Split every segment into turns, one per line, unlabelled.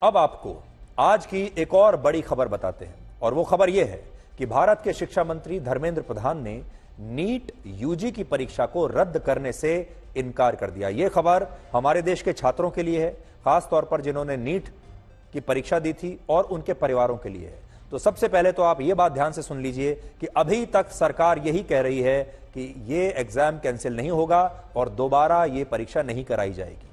अब आपको आज की एक और बड़ी खबर बताते हैं और वो खबर यह है कि भारत के शिक्षा मंत्री धर्मेंद्र प्रधान ने नीट यूजी की परीक्षा को रद्द करने से इनकार कर दिया। यह खबर हमारे देश के छात्रों के लिए है, खास तौर पर जिन्होंने नीट की परीक्षा दी थी और उनके परिवारों के लिए है। तो सबसे पहले तो आप यह बात ध्यान से सुन लीजिए कि अभी तक सरकार यही कह रही है कि यह एग्जाम कैंसिल नहीं होगा और दोबारा यह परीक्षा नहीं कराई जाएगी।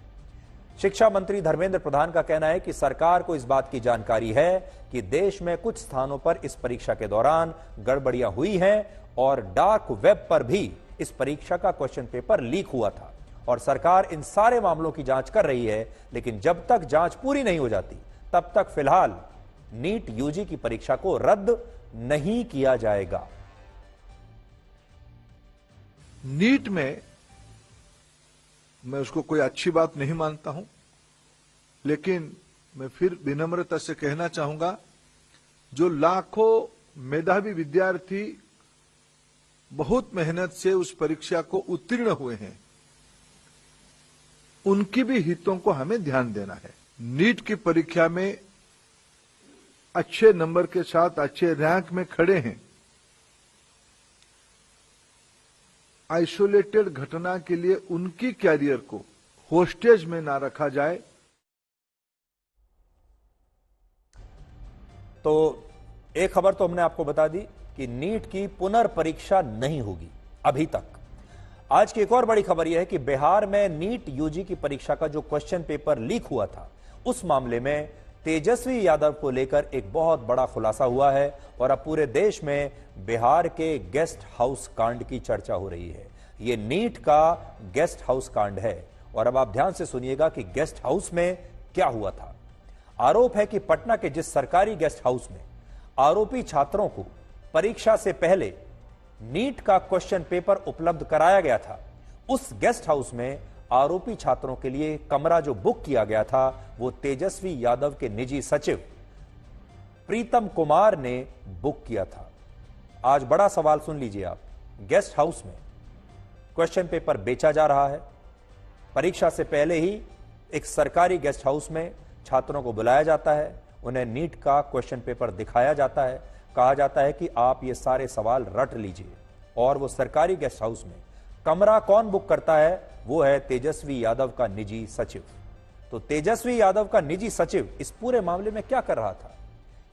शिक्षा मंत्री धर्मेंद्र प्रधान का कहना है कि सरकार को इस बात की जानकारी है कि देश में कुछ स्थानों पर इस परीक्षा के दौरान गड़बड़ियां हुई हैं और डार्क वेब पर भी इस परीक्षा का क्वेश्चन पेपर लीक हुआ था और सरकार इन सारे मामलों की जांच कर रही है। लेकिन जब तक जांच पूरी नहीं हो जाती तब तक फिलहाल नीट यूजी की परीक्षा को रद्द नहीं किया जाएगा।
नीट में मैं उसको कोई अच्छी बात नहीं मानता हूं, लेकिन मैं फिर विनम्रता से कहना चाहूंगा, जो लाखों मेधावी विद्यार्थी बहुत मेहनत से उस परीक्षा को उत्तीर्ण हुए हैं, उनकी भी हितों को हमें ध्यान देना है। नीट की परीक्षा में अच्छे नंबर के साथ अच्छे रैंक में खड़े हैं, आइसोलेटेड घटना के लिए उनकी कैरियर को होस्टेज में ना रखा जाए।
तो एक खबर तो हमने आपको बता दी कि नीट की पुनर्परीक्षा नहीं होगी अभी तक। आज की एक और बड़ी खबर यह है कि बिहार में नीट यूजी की परीक्षा का जो क्वेश्चन पेपर लीक हुआ था, उस मामले में तेजस्वी यादव को लेकर एक बहुत बड़ा खुलासा हुआ है और अब पूरे देश में बिहार के गेस्ट हाउस कांड की चर्चा हो रही है। यह नीट का गेस्ट हाउस कांड है और अब आप ध्यान से सुनिएगा कि गेस्ट हाउस में क्या हुआ था। आरोप है कि पटना के जिस सरकारी गेस्ट हाउस में आरोपी छात्रों को परीक्षा से पहले नीट का क्वेश्चन पेपर उपलब्ध कराया गया था, उस गेस्ट हाउस में आरोपी छात्रों के लिए कमरा जो बुक किया गया था वो तेजस्वी यादव के निजी सचिव प्रीतम कुमार ने बुक किया था। आज बड़ा सवाल सुन लीजिए आप, गेस्ट हाउस में क्वेश्चन पेपर बेचा जा रहा है। परीक्षा से पहले ही एक सरकारी गेस्ट हाउस में छात्रों को बुलाया जाता है, उन्हें नीट का क्वेश्चन पेपर दिखाया जाता है, कहा जाता है कि आप ये सारे सवाल रट लीजिए। और वो सरकारी गेस्ट हाउस में कमरा कौन बुक करता है? वो है तेजस्वी यादव का निजी सचिव। तो तेजस्वी यादव का निजी सचिव इस पूरे मामले में क्या कर रहा था?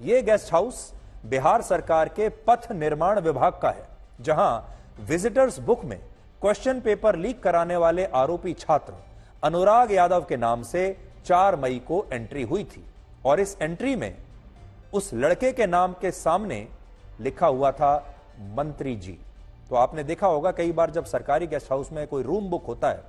यह गेस्ट हाउस बिहार सरकार के पथ निर्माण विभाग का है, जहां विजिटर्स बुक में क्वेश्चन पेपर लीक कराने वाले आरोपी छात्र अनुराग यादव के नाम से 4 मई को एंट्री हुई थी और इस एंट्री में उस लड़के के नाम के सामने लिखा हुआ था मंत्री जी। तो आपने देखा होगा कई बार जब सरकारी गेस्ट हाउस में कोई रूम बुक होता है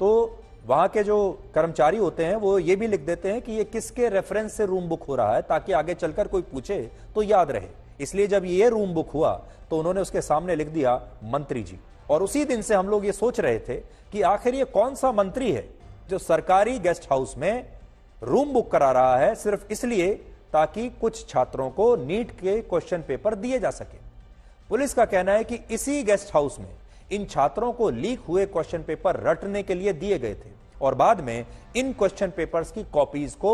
तो वहां के जो कर्मचारी होते हैं वो ये भी लिख देते हैं कि ये किसके रेफरेंस से रूम बुक हो रहा है, ताकि आगे चलकर कोई पूछे तो याद रहे। इसलिए जब ये रूम बुक हुआ तो उन्होंने उसके सामने लिख दिया मंत्री जी। और उसी दिन से हम लोग ये सोच रहे थे कि आखिर ये कौन सा मंत्री है जो सरकारी गेस्ट हाउस में रूम बुक करा रहा है सिर्फ इसलिए ताकि कुछ छात्रों को नीट के क्वेश्चन पेपर दिए जा सके। पुलिस का कहना है कि इसी गेस्ट हाउस में इन छात्रों को लीक हुए क्वेश्चन पेपर रटने के लिए दिए गए थे और बाद में इन क्वेश्चन पेपर्स की कॉपीज को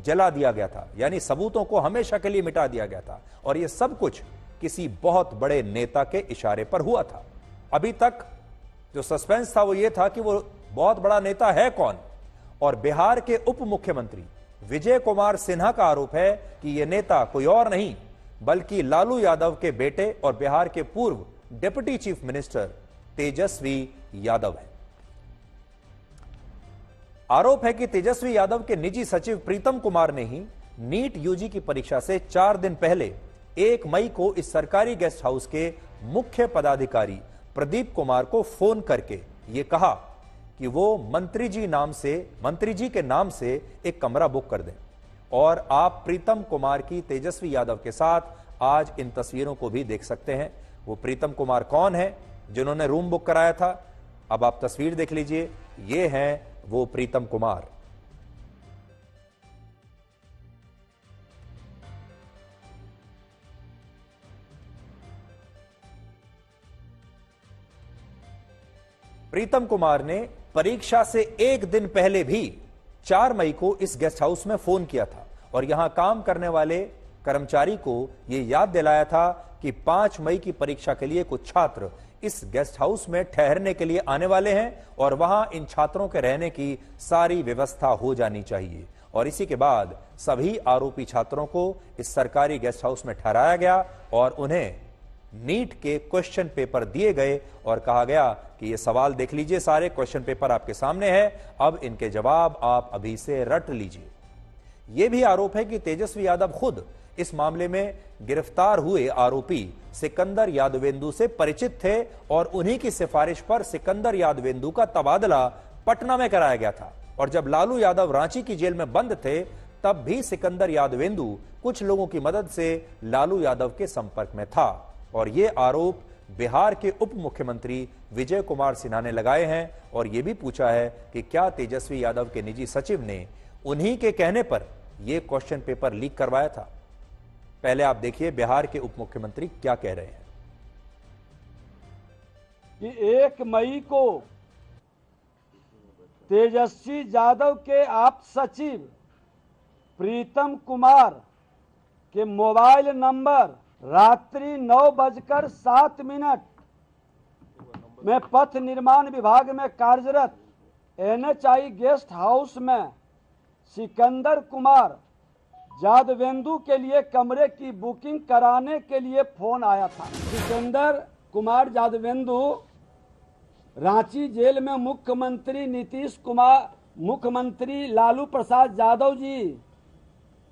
जला दिया गया था, यानी सबूतों को हमेशा के लिए मिटा दिया गया था। और यह सब कुछ किसी बहुत बड़े नेता के इशारे पर हुआ था। अभी तक जो सस्पेंस था वो यह था कि वो बहुत बड़ा नेता है कौन, और बिहार के उप मुख्यमंत्री विजय कुमार सिन्हा का आरोप है कि यह नेता कोई और नहीं बल्कि लालू यादव के बेटे और बिहार के पूर्व deputy chief minister Tejashwi Yadav है। आरोप है कि तेजस्वी यादव के निजी सचिव प्रीतम कुमार ने ही नीट यूजी की परीक्षा से 4 दिन पहले 1 मई को इस सरकारी गेस्ट हाउस के मुख्य पदाधिकारी प्रदीप कुमार को फोन करके यह कहा कि वो मंत्री जी के नाम से एक कमरा बुक कर दें। और आप प्रीतम कुमार की तेजस्वी यादव के साथ आज इन तस्वीरों को भी देख सकते हैं। वो प्रीतम कुमार कौन है जिन्होंने रूम बुक कराया था? अब आप तस्वीर देख लीजिए, ये हैं वो प्रीतम कुमार। प्रीतम कुमार ने परीक्षा से 1 दिन पहले भी 4 मई को इस गेस्ट हाउस में फोन किया था और यहां काम करने वाले कर्मचारी को यह याद दिलाया था कि 5 मई की परीक्षा के लिए कुछ छात्र इस गेस्ट हाउस में ठहरने के लिए आने वाले हैं और वहां इन छात्रों के रहने की सारी व्यवस्था हो जानी चाहिए। और इसी के बाद सभी आरोपी छात्रों को इस सरकारी गेस्ट हाउस में ठहराया गया और उन्हें नीट के क्वेश्चन पेपर दिए गए और कहा गया कि ये सवाल देख लीजिए, सारे क्वेश्चन पेपर आपके सामने है, अब इनके जवाब आप अभी से रट लीजिए। यह भी आरोप है कि तेजस्वी यादव खुद इस मामले में गिरफ्तार हुए आरोपी सिकंदर यादवेंदु से परिचित थे और उन्हीं की सिफारिश पर सिकंदर यादवेंदु का तबादला पटना में कराया गया था। और जब लालू यादव रांची की जेल में बंद थे तब भी सिकंदर यादवेंदु कुछ लोगों की मदद से लालू यादव के संपर्क में था। और ये आरोप बिहार के उप मुख्यमंत्री विजय कुमार सिन्हा ने लगाए हैं और यह भी पूछा है कि क्या तेजस्वी यादव के निजी सचिव ने उन्हीं के कहने पर यह क्वेश्चन पेपर लीक करवाया था। पहले आप देखिए बिहार के उप मुख्यमंत्री क्या कह रहे हैं
कि 1 मई को तेजस्वी यादव के आप सचिव प्रीतम कुमार के मोबाइल नंबर रात्रि 9:07 में पथ निर्माण विभाग में कार्यरत NHI गेस्ट हाउस में सिकंदर कुमार यादवेंदु के लिए कमरे की बुकिंग कराने के लिए फोन आया था। सिकंदर कुमार यादवेंदु रांची जेल में मुख्यमंत्री लालू प्रसाद यादव जी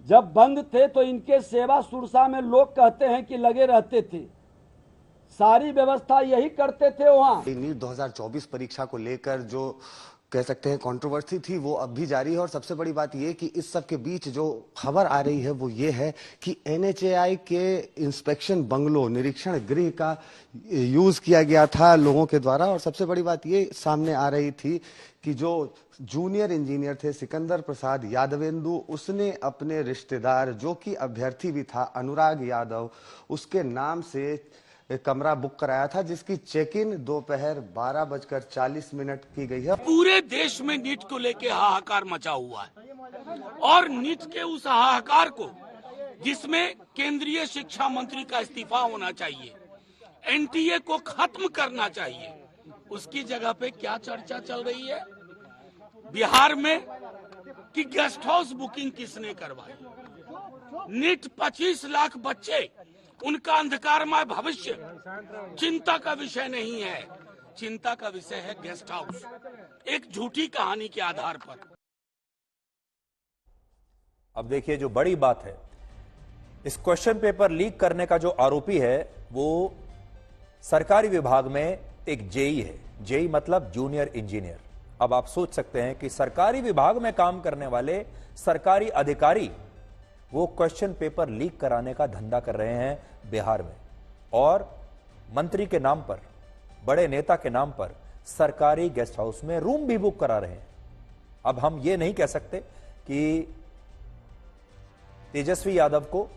जब बंद थे तो इनके सेवा सुरसा में लोग कहते हैं कि लगे रहते थे, सारी व्यवस्था यही करते थे वहाँ।
नीट 2024 परीक्षा को लेकर जो कह सकते हैं कंट्रोवर्सी थी वो अब भी जारी है और सबसे बड़ी बात ये कि इस सब के बीच जो खबर आ रही है वो ये है कि NHAI के इंस्पेक्शन बंगलो निरीक्षण गृह का यूज किया गया था लोगों के द्वारा। और सबसे बड़ी बात ये सामने आ रही थी कि जो जूनियर इंजीनियर थे सिकंदर प्रसाद यादवेंदु, उसने अपने रिश्तेदार जो कि अभ्यर्थी भी था अनुराग यादव, उसके नाम से एक कमरा बुक कराया था जिसकी चेक इन दोपहर 12:40 की गई है।
पूरे देश में नीट को लेके हाहाकार मचा हुआ है और नीट के उस हाहाकार को जिसमें केंद्रीय शिक्षा मंत्री का इस्तीफा होना चाहिए, NTA को खत्म करना चाहिए, उसकी जगह पे क्या चर्चा चल रही है बिहार में कि गेस्ट हाउस बुकिंग किसने करवाई। नीट 25 लाख बच्चे, उनका अंधकारमय भविष्य चिंता का विषय नहीं है, चिंता का विषय है गेस्ट हाउस, एक झूठी कहानी के आधार पर।
अब देखिए जो बड़ी बात है, इस क्वेश्चन पेपर लीक करने का जो आरोपी है वो सरकारी विभाग में एक जेई है। जेई मतलब जूनियर इंजीनियर। अब आप सोच सकते हैं कि सरकारी विभाग में काम करने वाले सरकारी अधिकारी वो क्वेश्चन पेपर लीक कराने का धंधा कर रहे हैं बिहार में और मंत्री के नाम पर, बड़े नेता के नाम पर सरकारी गेस्ट हाउस में रूम भी बुक करा रहे हैं। अब हम ये नहीं कह सकते कि तेजस्वी यादव को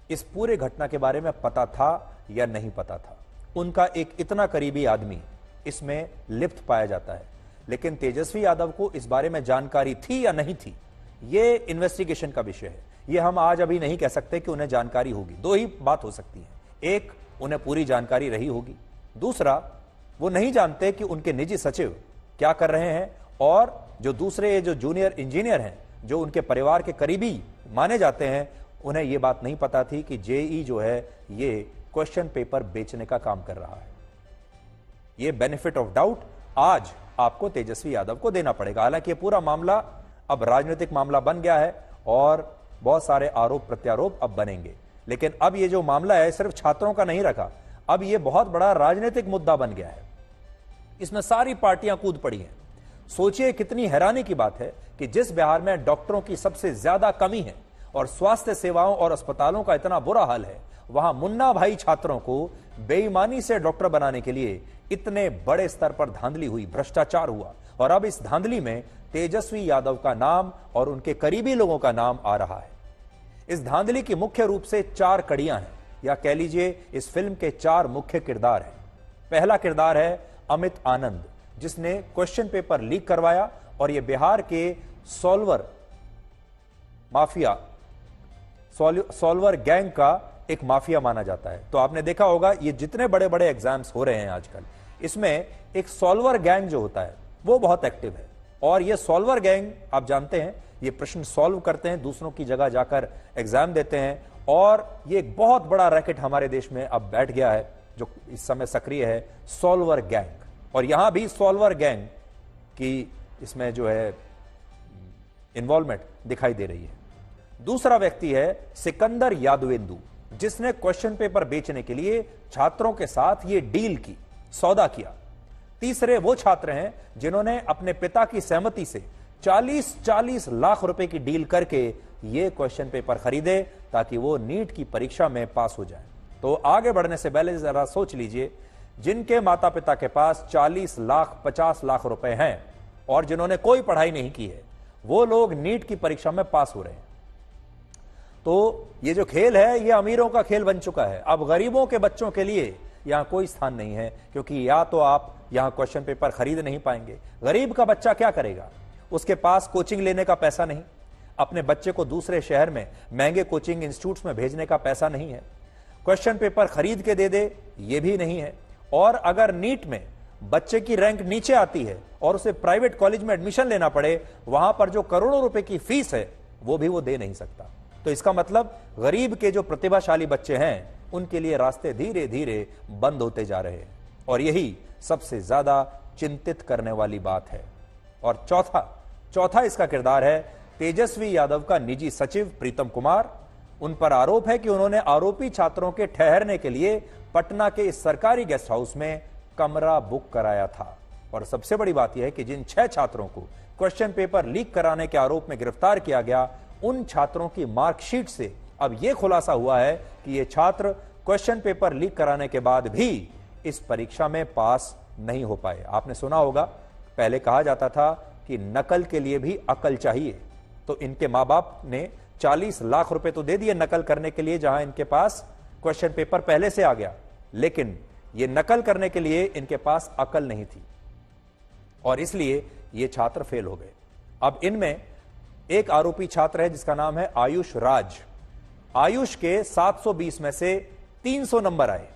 इस पूरे घटना के बारे में पता था या नहीं पता था। उनका एक इतना करीबी आदमी इसमें लिप्त पाया जाता है, लेकिन तेजस्वी यादव को इस बारे में जानकारी थी या नहीं थी, यह इन्वेस्टिगेशन का विषय है। यह हम आज अभी नहीं कह सकते कि उन्हें जानकारी होगी। दो ही बात हो सकती है, एक उन्हें पूरी जानकारी रही होगी, दूसरा वो नहीं जानते कि उनके निजी सचिव क्या कर रहे हैं और जो दूसरे जो जूनियर इंजीनियर हैं जो उनके परिवार के करीबी माने जाते हैं, उन्हें यह बात नहीं पता थी कि जेई जो है ये क्वेश्चन पेपर बेचने का काम कर रहा है। ये बेनिफिट ऑफ डाउट आज आपको तेजस्वी यादव को देना पड़ेगा। हालांकि ये पूरा मामला अब राजनीतिक मामला बन गया है और बहुत सारे आरोप प्रत्यारोप अब बनेंगे, लेकिन अब ये जो मामला है सिर्फ छात्रों का नहीं रखा, अब ये बहुत बड़ा राजनीतिक मुद्दा बन गया है। इसमें सारी पार्टियां कूद पड़ी हैं। सोचिए कितनी हैरानी की बात है कि जिस बिहार में डॉक्टरों की सबसे ज्यादा कमी है और स्वास्थ्य सेवाओं और अस्पतालों का इतना बुरा हाल है, वहां मुन्ना भाई छात्रों को बेईमानी से डॉक्टर बनाने के लिए इतने बड़े स्तर पर धांधली हुई, भ्रष्टाचार हुआ और अब इस धांधली में तेजस्वी यादव का नाम और उनके करीबी लोगों का नाम आ रहा है। इस धांधली की मुख्य रूप से 4 कड़ियां हैं, या कह लीजिए इस फिल्म के 4 मुख्य किरदार हैं। पहला किरदार है अमित आनंद, जिसने क्वेश्चन पेपर लीक करवाया और यह बिहार के सॉल्वर माफिया, सॉल्वर गैंग का एक माफिया माना जाता है। तो आपने देखा होगा ये जितने बड़े बड़े एग्जाम्स हो रहे हैं आजकल, इसमें एक सॉल्वर गैंग जो होता है वो बहुत एक्टिव है। और ये सॉल्वर गैंग आप जानते हैं ये प्रश्न सॉल्व करते हैं, दूसरों की जगह जाकर एग्जाम देते हैं, और ये एक बहुत बड़ा रैकेट हमारे देश में अब बैठ गया है जो इस समय सक्रिय है, सॉल्वर गैंग। और यहां भी सॉल्वर गैंग की इसमें जो है इन्वॉल्वमेंट दिखाई दे रही है। दूसरा व्यक्ति है सिकंदर यादवेंदु, जिसने क्वेश्चन पेपर बेचने के लिए छात्रों के साथ ये डील की, सौदा किया। तीसरे वो छात्र हैं जिन्होंने अपने पिता की सहमति से 40-40 लाख रुपए की डील करके ये क्वेश्चन पेपर खरीदे ताकि वो नीट की परीक्षा में पास हो जाए। तो आगे बढ़ने से पहले जरा सोच लीजिए, जिनके माता पिता के पास 40 लाख 50 लाख रुपए हैं और जिन्होंने कोई पढ़ाई नहीं की है, वो लोग नीट की परीक्षा में पास हो रहे हैं। तो ये जो खेल है ये अमीरों का खेल बन चुका है। अब गरीबों के बच्चों के लिए यहां कोई स्थान नहीं है, क्योंकि या तो आप यहां क्वेश्चन पेपर खरीद नहीं पाएंगे। गरीब का बच्चा क्या करेगा? उसके पास कोचिंग लेने का पैसा नहीं, अपने बच्चे को दूसरे शहर में महंगे कोचिंग इंस्टीट्यूट्स में भेजने का पैसा नहीं है, क्वेश्चन पेपर खरीद के दे दे ये भी नहीं है। और अगर नीट में बच्चे की रैंक नीचे आती है और उसे प्राइवेट कॉलेज में एडमिशन लेना पड़े, वहां पर जो करोड़ों रुपए की फीस है वो भी वो दे नहीं सकता। तो इसका मतलब गरीब के जो प्रतिभाशाली बच्चे हैं उनके लिए रास्ते धीरे धीरे बंद होते जा रहे हैं, और यही सबसे ज्यादा चिंतित करने वाली बात है। और चौथा इसका किरदार है तेजस्वी यादव का निजी सचिव प्रीतम कुमार। उन पर आरोप है कि उन्होंने आरोपी छात्रों के ठहरने के लिए पटना के इस सरकारी गेस्ट हाउस में कमरा बुक कराया था। और सबसे बड़ी बात यह है कि जिन 6 छात्रों को क्वेश्चन पेपर लीक कराने के आरोप में गिरफ्तार किया गया, उन छात्रों की मार्कशीट से अब यह खुलासा हुआ है कि ये छात्र क्वेश्चन पेपर लीक कराने के बाद भी इस परीक्षा में पास नहीं हो पाए। आपने सुना होगा पहले कहा जाता था कि नकल के लिए भी अकल चाहिए, तो इनके मां बाप ने 40 लाख रुपए तो दे दिए नकल करने के लिए, जहां इनके पास क्वेश्चन पेपर पहले से आ गया, लेकिन ये नकल करने के लिए इनके पास अकल नहीं थी और इसलिए ये छात्र फेल हो गए। अब इनमें एक आरोपी छात्र है जिसका नाम है आयुष राज। आयुष के 720 में से 300 नंबर आए,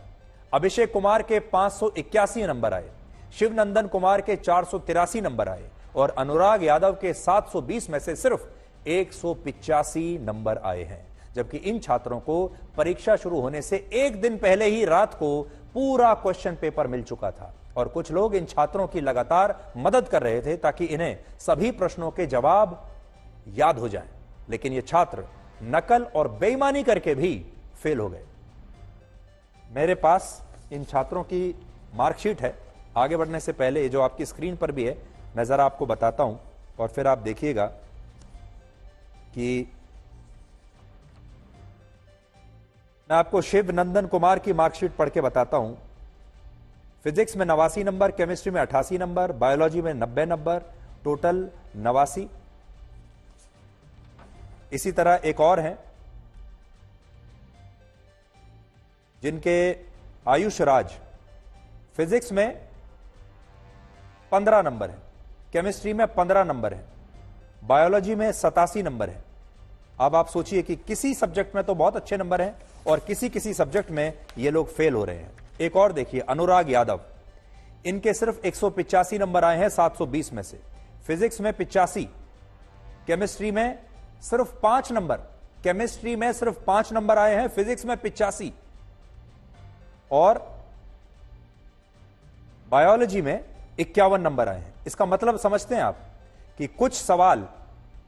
अभिषेक कुमार के 581 नंबर आए, शिवनंदन कुमार के 483 नंबर आए और अनुराग यादव के 720 में से सिर्फ 185 नंबर आए हैं। जबकि इन छात्रों को परीक्षा शुरू होने से एक दिन पहले ही रात को पूरा क्वेश्चन पेपर मिल चुका था और कुछ लोग इन छात्रों की लगातार मदद कर रहे थे ताकि इन्हें सभी प्रश्नों के जवाब याद हो जाएं। लेकिन ये छात्र नकल और बेईमानी करके भी फेल हो गए। मेरे पास इन छात्रों की मार्कशीट है। आगे बढ़ने से पहले जो आपकी स्क्रीन पर भी है, मैं जरा आपको बताता हूं और फिर आप देखिएगा कि मैं आपको शिवनंदन कुमार की मार्कशीट पढ़ के बताता हूं। फिजिक्स में 89 नंबर, केमिस्ट्री में 88 नंबर, बायोलॉजी में 90 नंबर, टोटल 89। इसी तरह एक और हैं जिनके आयुष राज, फिजिक्स में 15 नंबर है, केमिस्ट्री में 15 नंबर है, बायोलॉजी में 87 नंबर है। अब आप सोचिए कि किसी सब्जेक्ट में तो बहुत अच्छे नंबर हैं और किसी सब्जेक्ट में ये लोग फेल हो रहे हैं। एक और देखिए, अनुराग यादव, इनके सिर्फ 185 नंबर आए हैं 720 में से। फिजिक्स में 85, केमिस्ट्री में सिर्फ 5 नंबर, केमिस्ट्री में सिर्फ 5 नंबर आए हैं, फिजिक्स में 85 और बायोलॉजी में 51 नंबर आए हैं। इसका मतलब समझते हैं आप कि कुछ सवाल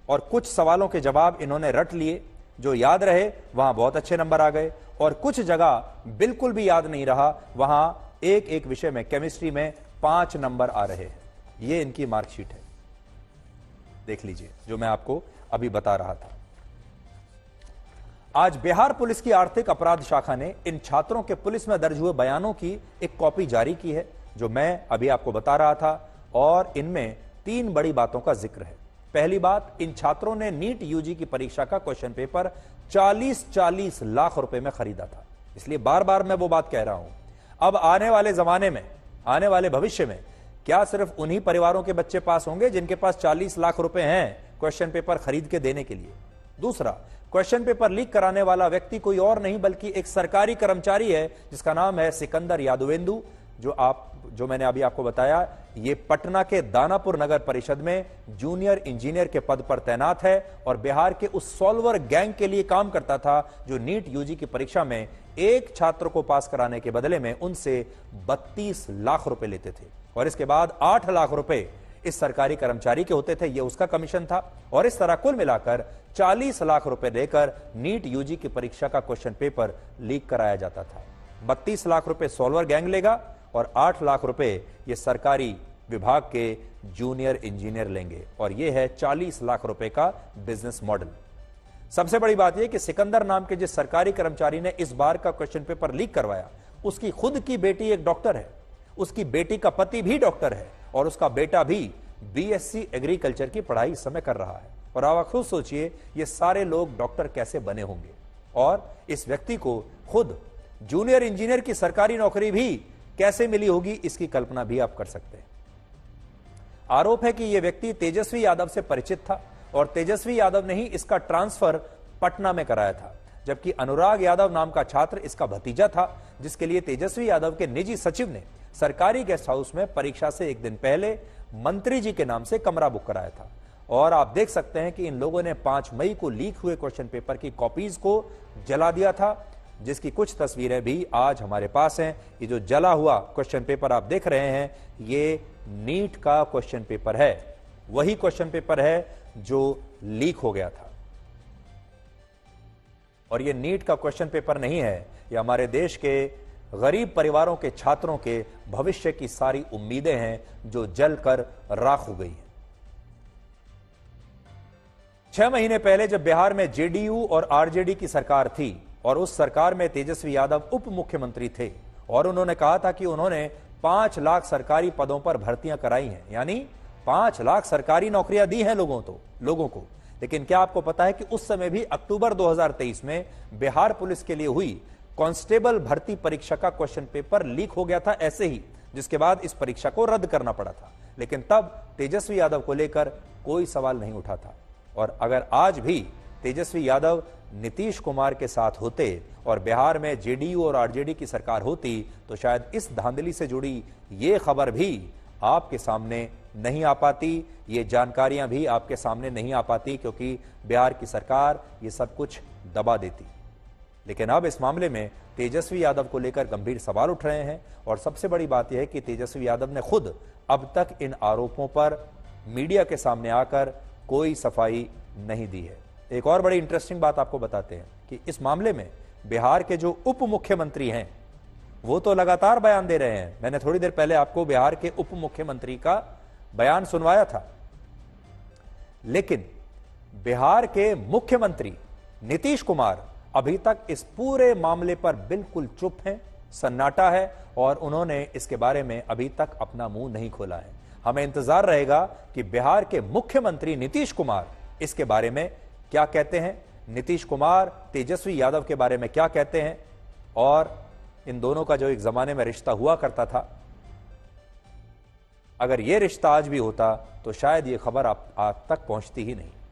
और कुछ सवालों के जवाब इन्होंने रट लिए, जो याद रहे वहां बहुत अच्छे नंबर आ गए, और कुछ जगह बिल्कुल भी याद नहीं रहा, वहां एक विषय में, केमिस्ट्री में 5 नंबर आ रहे हैं। ये इनकी मार्कशीट है, देख लीजिए जो मैं आपको अभी बता रहा था। आज बिहार पुलिस की आर्थिक अपराध शाखा ने इन छात्रों के पुलिस में दर्ज हुए बयानों की एक कॉपी जारी की है, जो मैं अभी आपको बता रहा था, और इनमें 3 बड़ी बातों का जिक्र है। पहली बात, इन छात्रों ने नीट यूजी की परीक्षा का क्वेश्चन पेपर 40-40 लाख रुपए में खरीदा था। इसलिए बार बार मैं वो बात कह रहा हूं, अब आने वाले जमाने में, आने वाले भविष्य में क्या सिर्फ उन्हीं परिवारों के बच्चे पास होंगे जिनके पास 40 लाख रुपए हैं क्वेश्चन पेपर खरीद के देने के लिए। दूसरा, क्वेश्चन पेपर लीक कराने वाला व्यक्ति कोई और नहीं बल्कि एक सरकारी कर्मचारी है जिसका नाम है सिकंदर यादवेंदु, जो मैंने अभी आपको बताया, ये पटना के दानापुर नगर परिषद में जूनियर इंजीनियर के पद पर तैनात है और बिहार के उस सॉल्वर गैंग के लिए काम करता था जो नीट यूजी की परीक्षा में एक छात्र को पास कराने के बदले में उनसे 32 लाख रुपए लेते थे और इसके बाद 8 लाख रुपए इस सरकारी कर्मचारी के होते थे, ये उसका कमीशन था। और इस तरह कुल मिलाकर 40 लाख रुपए देकर नीट यूजी की परीक्षा का क्वेश्चन पेपर लीक कराया जाता था। 32 लाख रुपए सॉल्वर गैंग लेगा और 8 लाख रुपए ये सरकारी विभाग के जूनियर इंजीनियर लेंगे और यह है 40 लाख रुपए का बिजनेस मॉडल। सबसे बड़ी बात यह कि सिकंदर नाम के जिस सरकारी कर्मचारी ने इस बार का क्वेश्चन पेपर लीक करवाया, उसकी खुद की बेटी एक डॉक्टर है, उसकी बेटी का पति भी डॉक्टर है और उसका बेटा भी बीएससी एग्रीकल्चर की पढ़ाई इस समय कर रहा है। और आप खुद सोचिए ये सारे लोग डॉक्टर कैसे बने होंगे और इस व्यक्ति को खुद जूनियर इंजीनियर की सरकारी नौकरी भी कैसे मिली होगी, इसकी कल्पना भी आप कर सकते हैं। आरोप है कि यह व्यक्ति तेजस्वी यादव से परिचित था और तेजस्वी यादव ने ही इसका ट्रांसफर पटना में कराया था, जबकि अनुराग यादव नाम का छात्र इसका भतीजा था जिसके लिए तेजस्वी यादव के निजी सचिव ने सरकारी गेस्ट हाउस में परीक्षा से एक दिन पहले मंत्री जी के नाम से कमरा बुक कराया था। और आप देख सकते हैं कि इन लोगों ने 5 मई को लीक हुए क्वेश्चन पेपर की कॉपीज को जला दिया था, जिसकी कुछ तस्वीरें भी आज हमारे पास हैं। ये जो जला हुआ क्वेश्चन पेपर आप देख रहे हैं, ये नीट का क्वेश्चन पेपर है, वही क्वेश्चन पेपर है जो लीक हो गया था। और ये नीट का क्वेश्चन पेपर नहीं है, ये हमारे देश के गरीब परिवारों के छात्रों के भविष्य की सारी उम्मीदें हैं जो जलकर राख हो गई हैं। 6 महीने पहले जब बिहार में जेडीयू और आरजेडी की सरकार थी और उस सरकार में तेजस्वी यादव उप मुख्यमंत्री थे और उन्होंने कहा था कि उन्होंने 5 लाख सरकारी पदों पर भर्तियां कराई हैं, यानी 5 लाख सरकारी नौकरियां दी हैं लोगों को। लेकिन क्या आपको पता है कि उस समय भी अक्टूबर 2023 में बिहार पुलिस के लिए हुई कांस्टेबल भर्ती परीक्षा का क्वेश्चन पेपर लीक हो गया था ऐसे ही, जिसके बाद इस परीक्षा को रद्द करना पड़ा था। लेकिन तब तेजस्वी यादव को लेकर कोई सवाल नहीं उठा था। और अगर आज भी तेजस्वी यादव नीतीश कुमार के साथ होते और बिहार में जेडीयू और आरजेडी की सरकार होती तो शायद इस धांधली से जुड़ी ये खबर भी आपके सामने नहीं आ पाती, ये जानकारियां भी आपके सामने नहीं आ पाती, क्योंकि बिहार की सरकार ये सब कुछ दबा देती। लेकिन अब इस मामले में तेजस्वी यादव को लेकर गंभीर सवाल उठ रहे हैं और सबसे बड़ी बात यह है कि तेजस्वी यादव ने खुद अब तक इन आरोपों पर मीडिया के सामने आकर कोई सफाई नहीं दी है। एक और बड़ी इंटरेस्टिंग बात आपको बताते हैं कि इस मामले में बिहार के जो उप मुख्यमंत्री हैं वो तो लगातार बयान दे रहे हैं। मैंने थोड़ी देर पहले आपको बिहार के उप मुख्यमंत्री का बयान सुनवाया था, लेकिन बिहार के मुख्यमंत्री नीतीश कुमार अभी तक इस पूरे मामले पर बिल्कुल चुप हैं, सन्नाटा है और उन्होंने इसके बारे में अभी तक अपना मुंह नहीं खोला है। हमें इंतजार रहेगा कि बिहार के मुख्यमंत्री नीतीश कुमार इसके बारे में क्या कहते हैं, नीतीश कुमार तेजस्वी यादव के बारे में क्या कहते हैं और इन दोनों का जो एक जमाने में रिश्ता हुआ करता था, अगर यह रिश्ता आज भी होता तो शायद यह खबर आप तक पहुंचती ही नहीं।